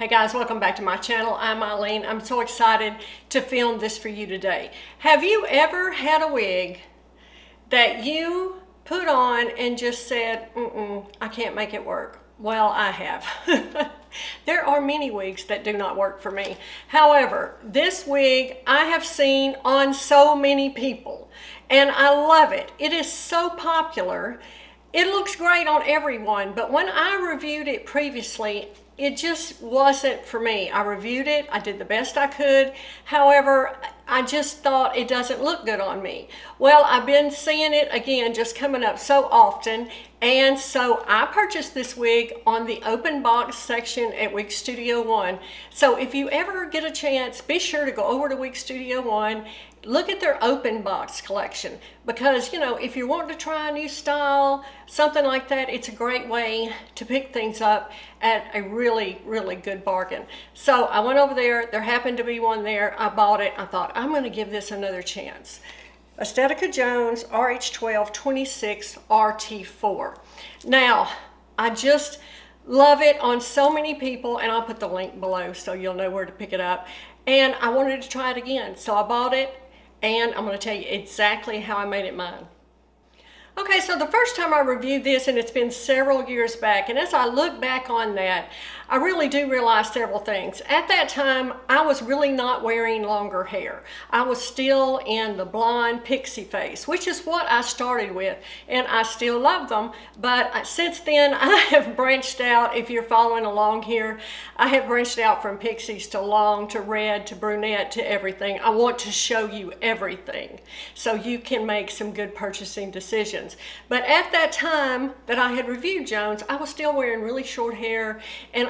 Hey guys, welcome back to my channel. I'm Eileen. I'm so excited to film this for you today. Have you ever had a wig that you put on and just said, I can't make it work? Well, I have. There are many wigs that do not work for me. However, this wig I have seen on so many people and I love it. It is so popular. It looks great on everyone, but when I reviewed it previously, it just wasn't for me. I reviewed it, I did the best I could. However, I just thought it doesn't look good on me. Well, I've been seeing it again, just coming up so often. And so I purchased this wig on the open box section at Wig Studio One. So if you ever get a chance, be sure to go over to Wig Studio One, look at their open box collection, because if you want to try a new style, something like that, it's a great way to pick things up at a really good bargain. So I went over there happened to be one there. I bought it. I thought I'm going to give this another chance. Estetica Jones RH12 26 RT4. Now I just love it on so many people, and I'll put the link below so you'll know where to pick it up. And I wanted to try it again, so I bought it. And I'm going to tell you exactly how I made it mine. Okay, so the first time I reviewed this, and it's been several years back, and as I look back on that, I really do realize several things. At that time, I was really not wearing longer hair. I was still in the blonde pixie face, which is what I started with, and I still love them. But since then, I have branched out. If you're following along here, I have branched out from pixies to long, to red, to brunette, to everything. I want to show you everything so you can make some good purchasing decisions. But at that time that I had reviewed Jones, I was still wearing really short hair, and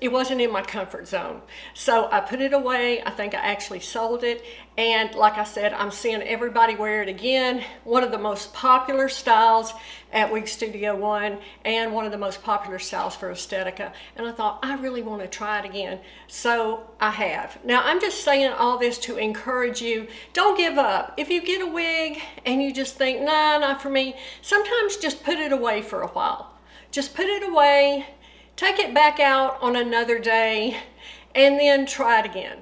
it wasn't in my comfort zone. So I put it away. I think I actually sold it. And like I said, I'm seeing everybody wear it again. One of the most popular styles at Wig Studio One, and one of the most popular styles for Estetica. And I thought, I really want to try it again. So I have. Now I'm just saying all this to encourage you. Don't give up. If you get a wig and you just think, nah, not for me, sometimes just put it away for a while. Just put it away, take it back out on another day, and then try it again.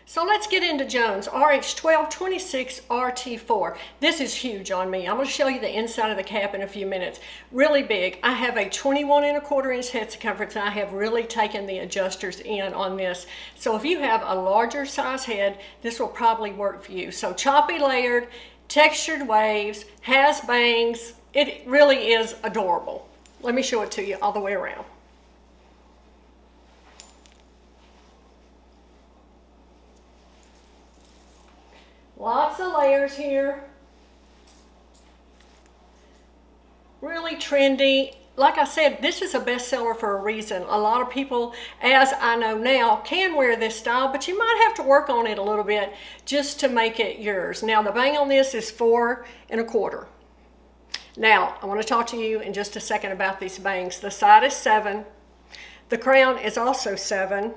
So let's get into Jones RH12 26 RT4. This is huge on me. I'm going to show you the inside of the cap in a few minutes. Really big. I have a 21 1/4 inch head circumference, and I have really taken the adjusters in on this. So if you have a larger size head, this will probably work for you. So choppy layered, textured waves, has bangs. It really is adorable. Let me show it to you all the way around. Lots of layers here. Really trendy. Like I said, this is a bestseller for a reason. A lot of people, as I know now, can wear this style, but you might have to work on it a little bit just to make it yours. Now the bang on this is 4 1/4. Now I want to talk to you in just a second about these bangs. The side is 7. The crown is also 7.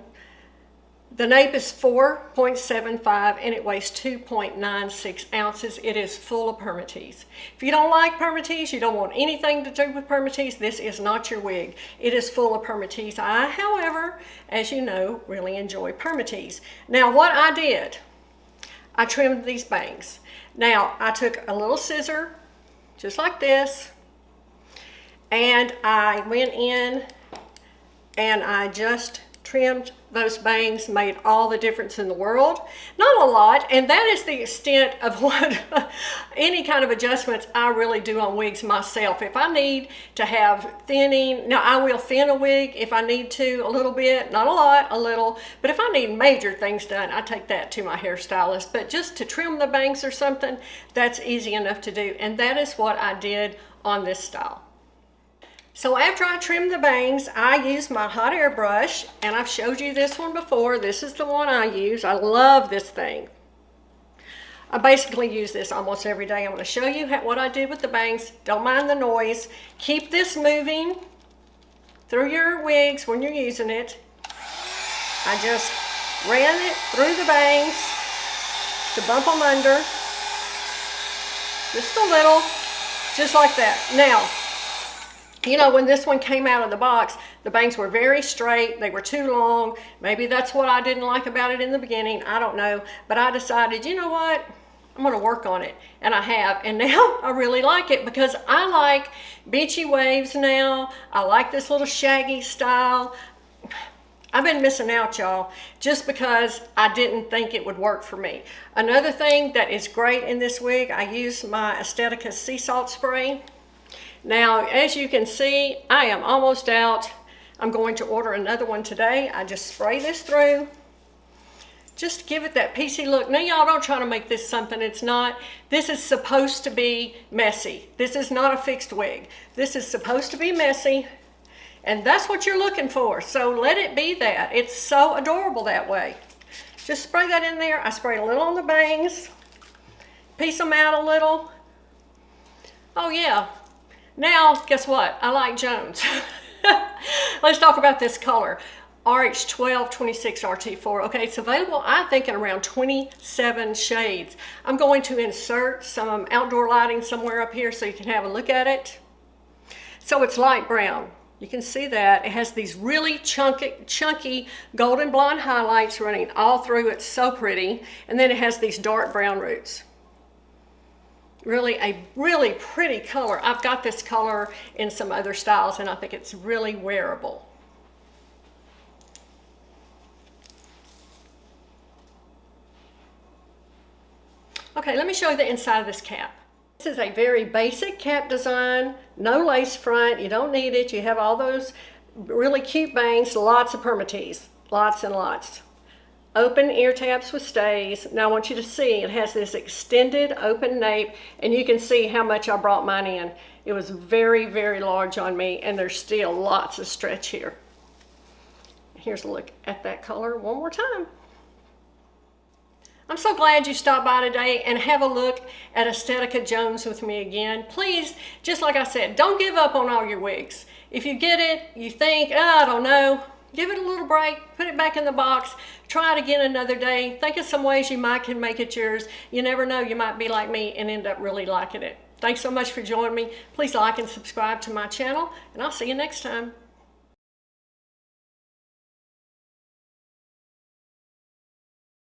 The nape is 4.75 and it weighs 2.96 ounces. It is full of permatease. If you don't like permatease, you don't want anything to do with permatease, this is not your wig. It is full of permatease. I, however, as you know, really enjoy permatease. Now what I did, I trimmed these bangs. Now I took a little scissor, just like this, and I went in and I just trimmed those bangs, made all the difference in the world. Not a lot, and that is the extent of what any kind of adjustments I really do on wigs myself. If I need to have thinning, now I will thin a wig if I need to a little bit, not a lot, a little, but if I need major things done, I take that to my hairstylist. But just to trim the bangs or something, that's easy enough to do, and that is what I did on this style. So after I trimmed the bangs, I used my hot air brush, and I've showed you this one before. This is the one I use. I love this thing. I basically use this almost every day. I'm going to show you what I do with the bangs. Don't mind the noise. Keep this moving through your wigs when you're using it. I just ran it through the bangs to bump them under. Just a little, just like that. Now, You know, when this one came out of the box, the bangs were very straight. They were too long. Maybe that's what I didn't like about it in the beginning. I don't know. But I decided, you know what? I'm going to work on it. And I have. And now I really like it because I like beachy waves now. I like this little shaggy style. I've been missing out, y'all, just because I didn't think it would work for me. Another thing that is great in this wig, I use my Estetica sea salt spray. Now, as you can see, I am almost out. I'm going to order another one today. I just spray this through. Just to give it that PC look. Now, y'all don't try to make this something it's not. This is supposed to be messy. This is not a fixed wig. This is supposed to be messy. And that's what you're looking for. So let it be that. It's so adorable that way. Just spray that in there. I sprayed a little on the bangs. Piece them out a little. Oh yeah. Now, guess what? I like Jones. Let's talk about this color. RH1226RT4. Okay, it's available, I think, in around 27 shades. I'm going to insert some outdoor lighting somewhere up here so you can have a look at it. So it's light brown. You can see that. It has these really chunky golden blonde highlights running all through. It's so pretty. And then it has these dark brown roots. Really a really pretty color. I've got this color in some other styles and I think it's really wearable. Okay, let me show you the inside of this cap. This is a very basic cap design, no lace front, you don't need it. You have all those really cute bangs, lots of permatease, lots and lots. Open ear tabs with stays. Now I want you to see it has this extended open nape and you can see how much I brought mine in. It was very, very large on me and there's still lots of stretch here. Here's a look at that color one more time. I'm so glad you stopped by today and have a look at Estetica Jones with me again. Please, just like I said, don't give up on all your wigs. If you get it, you think, oh, I don't know, give it a little break, put it back in the box, try it again another day. Think of some ways you might can make it yours. You never know, you might be like me and end up really liking it. Thanks so much for joining me. Please like and subscribe to my channel, and I'll see you next time.